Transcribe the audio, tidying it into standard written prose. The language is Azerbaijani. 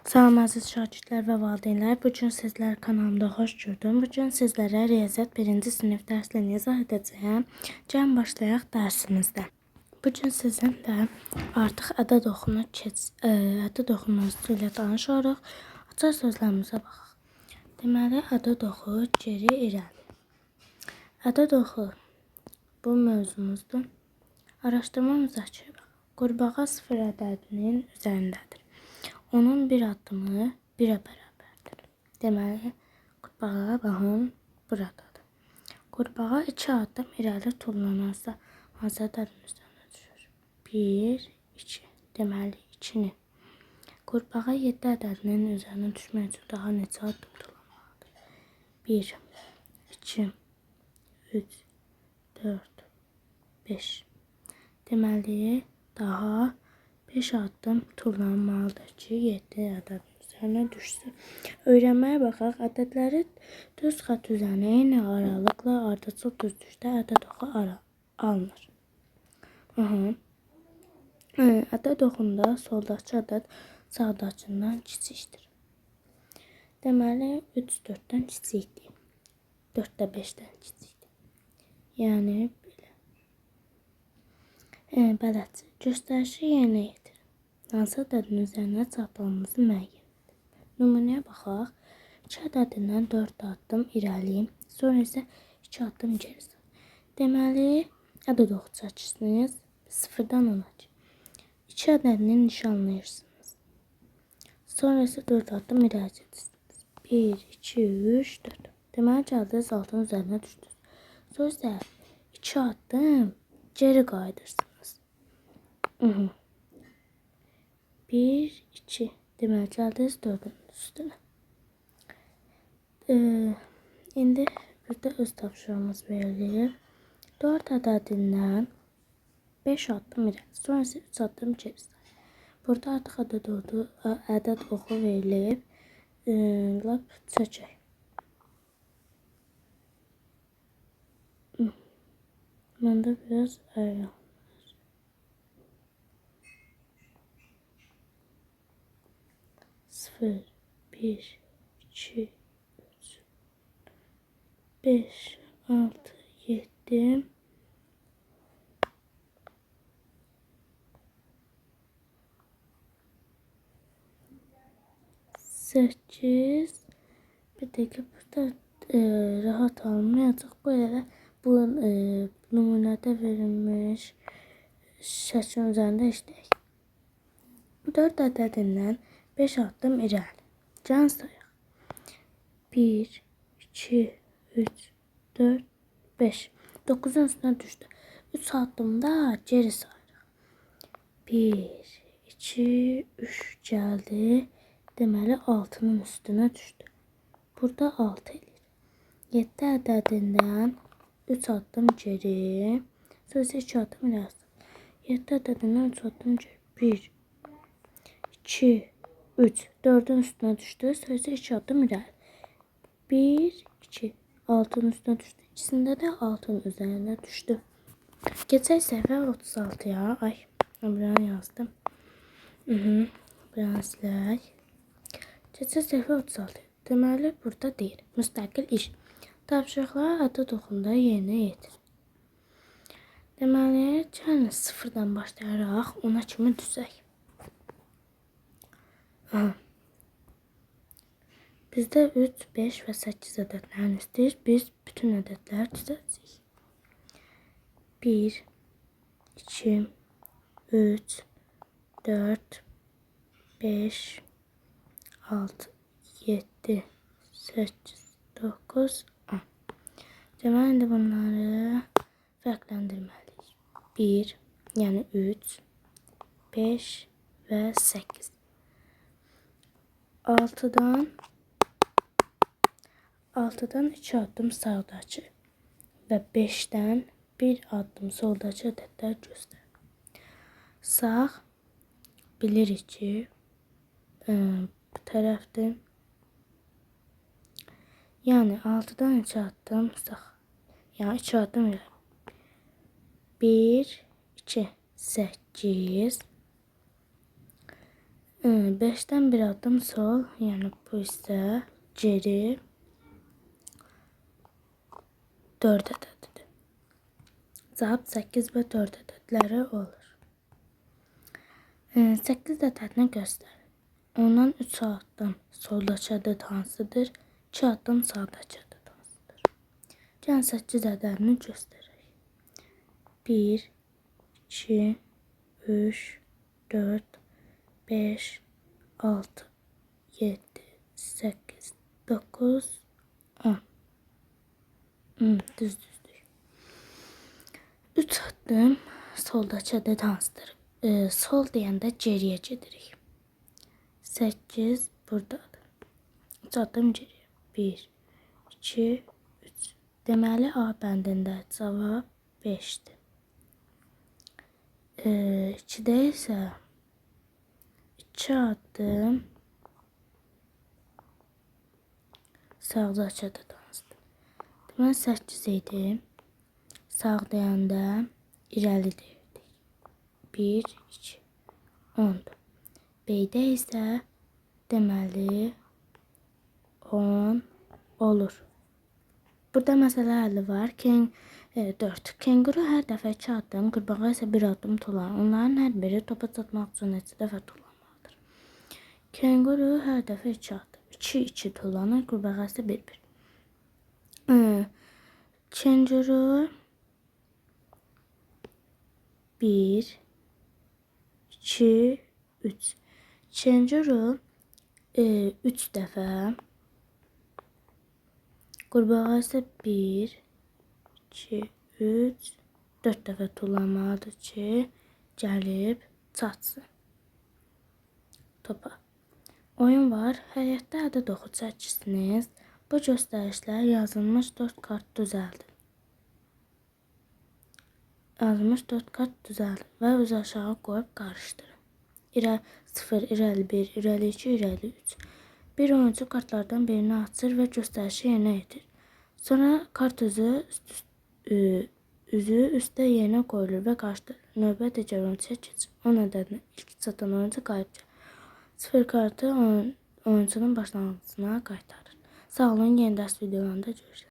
Salam əziz şagirdlər və valideynlər. Bu gün sizlər kanalımda xoş gördüm. Bu gün sizlərə riyaziyyat 1-ci sinif dərslərini izah edəcəyəm. Gəlin başlayaq dərsimizdə. Bu gün sizinlə artıq ədəd oxunusu ilə tanışarıq. Açar sözlərimizə baxaq. Deməli, ədəd oxu, geri irəli. Ədəd oxu bu mövzumuzdur. Araşdırma müzakirə bax. Qurbağa 0 ədədinin üzərindədir. Onun bir addımı 1'ə bərabərdir. Deməli, qurbağa baxın buradadır. Qurbağa 2 addım irəli tullanarsa hansı ədədin üzərinə düşür? 1, 2. Deməli, 2-ni. Qurbağa 7 ədədinin üzərinə düşmək üçün daha neçə addım tullanmalıdır? 1, 2, 3, 4, 5. Deməli, daha 5 addım tullanmalıdır ki, 7 ədədin üzərinə düşsün. Öyrənməyə baxaq. Ədədləri düz xətt üzərinə eyni aralıqla ardıcıl düzlükdə ədəd oxu alınır. Ədəd oxunda soldakı ədəd sağdakından kiçikdir. Deməli, 3 4-dən kiçikdir. 4 də 5-dən kiçikdir. Yəni, belə. Bələdçi, göstərişi yerinə yetir. Hansı ədədin üzərinə çatdığımızı müəyyən edir. Nümunəyə baxaq. 2 ədədindən 4 addım irəli, sonra isə 2 addım geri. Deməli, ədəd oxu çəkirsiniz 0-dan 10-a ki. 2 ədədini nişanlayırsınız. Sonra isə 4 addım irəli gedirsiniz. 1, 2, 3, 4. Deməli, gəldiniz 6-nın üzərinə düşdünüz. Sonra isə 2 addım geri qayıdırsınız. 1, 2. Deməli, gəldiniz 4-ün üstünə. İndi burada öz tapşırığımız verilir. 4 ədədindən 5 addım irəli, sonra isə 3 addım geri. Burada artıq ədəd oxu verilib. Lap çəkək. Məndə biraz əyran. 0, 1, 2, 3, 5, 6, 7, 8. Bir dəqiqə burada rahat alınmayacaq. Bu elə bu nümunədə verilmiş şəklin üzərində işləyək. 4 ədədindən 5 addım irəli. Can sayaq. 1, 2, 3, 4, 5. 9-un üstünə düşdü. 3 addımda geri sayırıq. 1, 2, 3 gəldi. Deməli, 6-nın üstünə düşdü. Burada 6 edir. 7 ədədindən 3 addım geri. Sonra 2 addım irəli. 7 ədədindən 3 addım geri. 1, 2, 3. 4-ün üstünə düşdü. Sonra 2 addım irəli. 1, 2. 6-nın üstünə düşdü. İkisində də 6-nın üzərinə düşdü. Keçək səhvə 36-ya. Ay, buranı yazdım. Buranı silək. Keçək səhvə 36. Deməli, burada deyir. Müstəqil iş. Tapşırıqları ədəd oxunda yerinə yetir. Deməli, gəlin 0-dan başlayaraq 10-a kimi düzək. Bizdə 3, 5 və 8 ədədlərini istəyir. Biz bütün ədədləri düzəltdik. 1, 2, 3, 4, 5, 6, 7, 8, 9, 10. Deməli, indi bunları fərqləndirməliyik. 1, yəni 3, 5 və 8. 6-dan 2 addım sağdakı və 5-dən 1 addım soldakı ədədlər göstər. Sağ bilirik ki, bu tərəfdir. Yəni 6-dan 2 addım sağ. Yəni 2 addım irəli. 1, 2, 8. 5'ten bir adım sol, yani bu ise geri 4 ədədidir. Cavab 8 və 4 ədədləri olur. 8 ədədini göstər. Ondan 3 addım soldakı ədəd hansıdır? 2 addım sağdakı ədəd hansıdır? Gəlin 8 ədədini göstərək. 1, 2, 3, 4, 5, 6, 7, 8, 9, 10. Düzdür. 3 addım soldakı ədəd hansıdır? Sol deyəndə geriyə gedirik. 8 buradadır. 3 addım geriyə. 1, 2, 3. Deməli A bəndində cavab 5'dir. 2'də isə 2 addım sağdakı ədəd hansıdır? Deməli 8 idi. Sağ deyəndə irəli deyirdik. 1, 2, 10'dur. B'də isə deməli 10 olur. Burada məsələ həlli var. 4. Kenguru hər dəfə 2 addım, qurbağa isə 1 addım tullanır. Onların hər biri topa çatmaq üçün neçə dəfə tullanmalıdır? Kenguru hər dəfə 2 addım. 2 tullanır, qurbağa isə 1. Kenguru 1, 2, 3. Kenguru 3 dəfə, qurbağa isə 1, 2, 3, 4 dəfə tullanmalıdır ki, gəlib çatsın topa. Oyun var. Həyətdə ədəd oxu çəkisiniz. Bu göstərişlər yazılmış 4 kart düzəldin. Yazılmış 4 kart düzəldin və öz aşağı qoyub qarışdırın. 0, irəli 1, irəli 2, irəli 3. Bir oyuncu kartlardan birini açır və göstərişi yerinə yetir. Sonra kart üzü üstə yerinə qoyulur və qarşıdır. Növbə digər oyuncuya keçir. 10 ədədini ilk çatan oyuncu qalib gəlir. 0 kartı oyuncunun başlanğıcına qaytarır. Sağ olun, yeni dərs videolarında görüşürüz.